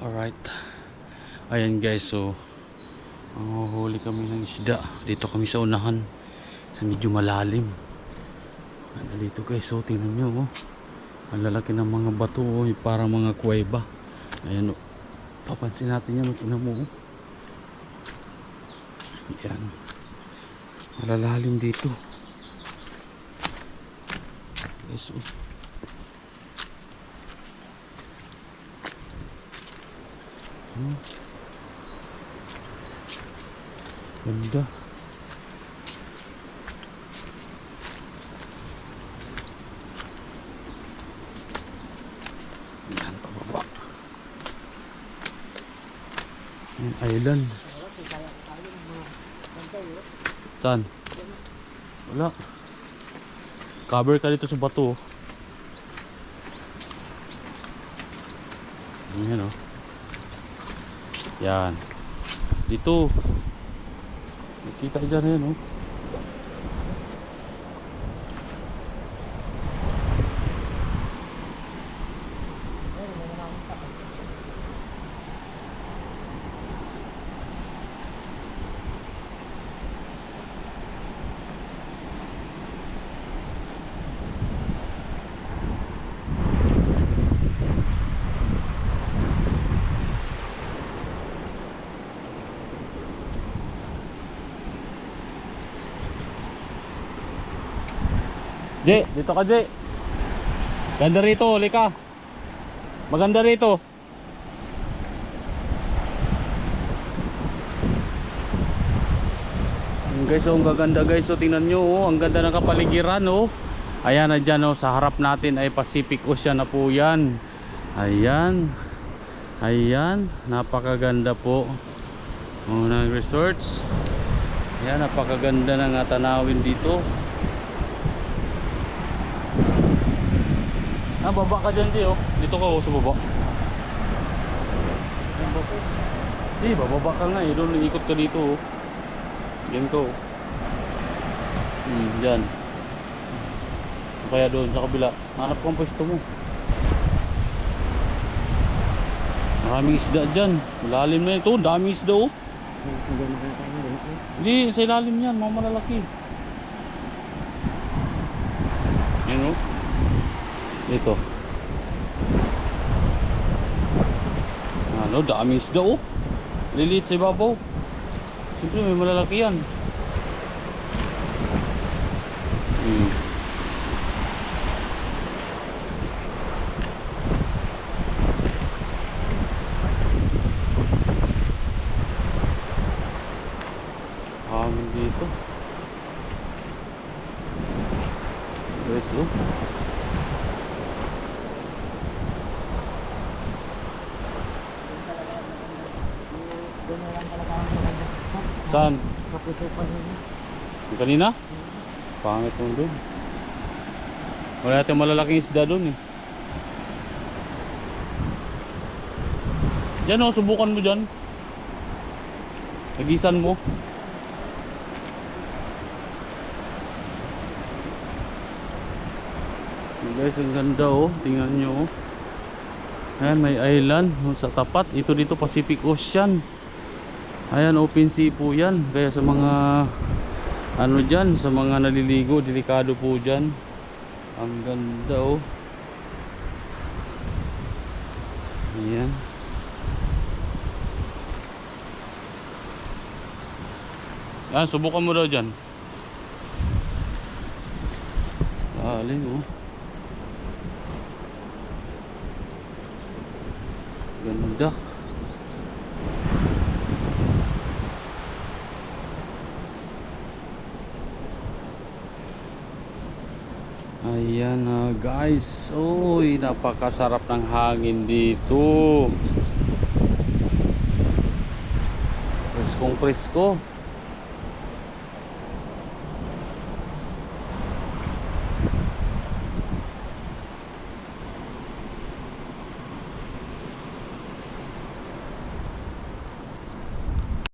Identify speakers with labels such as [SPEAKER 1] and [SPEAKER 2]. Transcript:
[SPEAKER 1] Alright. Ayan guys, so huli kami ng isda. Dito kami sa unahan. Sa medyo malalim. Ano dito guys, so tingnan nyo oh. Ang lalaki ng mga bato oh, para mga kuweba. Ayan oh. Papansin natin yan oh, tingnan mo oh. Ayan. Malalalim dito. Guys oh. Ganda. Yan, pababa. Yan, island. Saan? Wala. Cover ka dito sa bato. Yan o. Yan. Dito. Nakita dyan yan o. Jay, dito ka Jay. Ganda rito, lika. Maganda rito. Guys, oh, ang gaganda guys. So tingnan nyo, oh, ang ganda ng kapaligiran, oh. Ayan na dyan, oh, sa harap natin ay Pacific Ocean na po yan. Ayan. Ayan, napakaganda po. Unang resorts. Ayan, napakaganda ng tanawin dito. Ah, baba ka dyan, Di, oh. Dito ka, oh, sa baba. Di, bababa ka nga, eh. Doon, ikot ka dito, oh. Diyan ka, oh. Dyan. Kaya doon, sa kabila. Hanap kang pwesto mo. Maraming isda dyan. Malalim na ito, daming isda, oh. Hindi, sa ilalim yan, mga malalaki. Yan, oh. Ito. Ano, daming isda oh. Liliit sa ibabaw. Siyempre may malalaki yan. Hangin dito. Guys oh. Saan? Yung kanina? Pangit mo doon. Wala natin malalaking isda doon eh. Diyan o, subukan mo dyan. Hagisan mo. Guys, ang ganda oh. Tingnan nyo oh. Ayan, may island sa tapat. Ito dito Pacific Ocean. Ayan, open sea po yan. Kaya sa mga ano dyan, sa mga naliligo, delikado po dyan. Ang ganda oh. Ayan. Ayan, subukan mo daw dyan. Lalim oh. Ganda. Ayan guys. Uy, napakasarap ng hangin dito. Preskong presko.